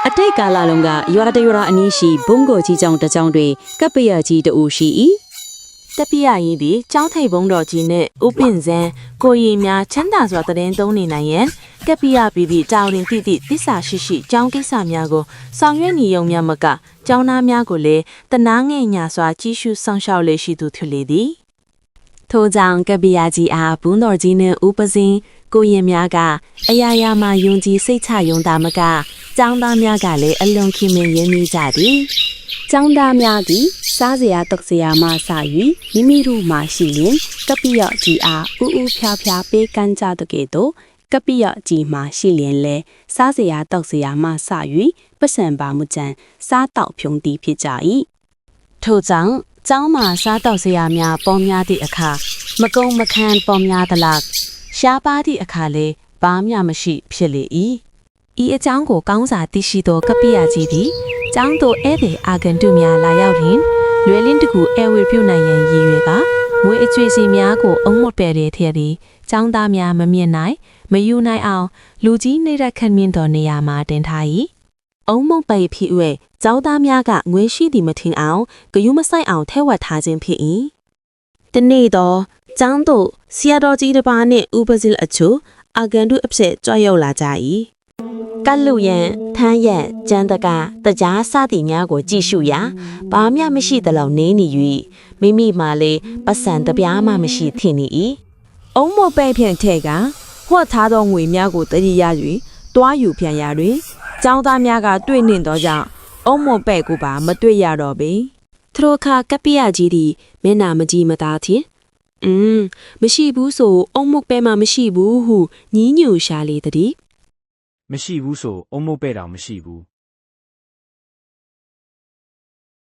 အတိတ်ကာလလုံးကရွာတရွာအနီးရှိဘုံကိုကြီးကြောင်တကြောင်တွေကပ်ပရကြီးတူရှိ၏တပိယကြီးသည်ကျောင်းထိပ်ဘုံတော်ကြီးနှင့်ဥပင့်စံကိုရီများချမ်းသာစွာတည်သုံးနေနိုင်ရန်ကပ်ပရပြီးသည့်တာဝန်တိတိတစ္ဆာရှိရှိကျောင်းကိစ္စများကိုဆောင်ရွက်နေုံများမကကျောင်းသားများကိုလည်းတနာငယ်ညာစွာကြီးစုဆောင်ရှောက်လေရှိသူဖြစ်လေသည်ထို့ကြောင့်ကပ်ပရကြီးအားဘုံတော်ကြီးနှင့်ဥပစင်းကိုရင်များကအရာရာမှယုံကြည်စိတ်ချယုံတာမကကျောင်းသားများကလည်းအလွန်ခင်မင်ရင်းနှီးကြသည်ကျောင်းသားများသည်စားစရာတောက်စရာမှစ၍မိမိတို့မှရှိလျင်ကပ္ပိယကြီးအားဥဥဖြားဖြားပေးကမ်းကြတဲ့ကဲ့သို့ကပ္ပိယကြီးမှရှိလျင်လဲစားစရာတောက်စရာမှစ၍ပစံပါမှုကြံစားတောက်ဖြုံသည်ဖြစ်ကြ၏ထို့ကြောင့်ကျောင်းမှာစားတောက်စရာများပေါ်များသည့်အခါမကုန်းမခန်းပေါ်များသလားရှားပါးသည့်အခါလဲဘာမှမရှိဖြစ်လေ၏ဤအကြောင်းကိုကောင်းစာသိရှိသောကပ္ပိယကြီးသည်ကျောင်းသို့ဧည့်သည်အာဂန္တုများလာရောက်လျင်လွယ်လင်းတကူအဲဝေပြုနိုင်ရန်ရည်ရွယ်ကငွေအကျွေးစီများကိုအုံမပဲ့တဲ့ထက်သည်ကျောင်းသားများမမြင်နိုင်မယူနိုင်အောင်လူကြီးနေရခန့်မြင့်သောနေရာမှာတင်ထား၏အုံမုတ်ပိတ်ဖြစ်၍ကျောင်းသားများကငွေရှိသည်မထင်အောင်ဂယုမဆိုင်အောင်ထဲဝက်ထားခြင်းဖြစ်၏တနေ့တော့ကျောင်းသို့ဆရာတော်ကြီးတစ်ပါးနှင့်ဥပဇိလအချို့အာဂန္တုအဖြစ်ကြွရောက်လာကြ၏ကလူရန်ထမ်းရန်ကျန်းတကတကြားစသည်များကိုကြည့်ရှုရာဘာမှမရှိသလောက်နေနေ၍မိမိမှလည်းပတ်စံတပြားမှမရှိထင်နေ၏အုံမပဲ့ဖြင့်ထဲကဟော့ထားသောငွေများကိုတတိယ၍တွားယူပြန်ရာတွင်ကျောင်းသားများကတွေ့နှင့်သောကြောင့်အုံမပဲ့ကိုပါမတွေ့ရတော့ပေသူတို့ခါကပ္ပိယကြီးသည်မျက်နှာမကြည့်မသားထင်မရှိဘူးဆိုအုံမပဲ့မှမရှိဘူးဟုညည်းညူရှာလေတည်းမရှိဘူးဆိုအုံမုတ်ပဲ့တောင်မရှိဘူး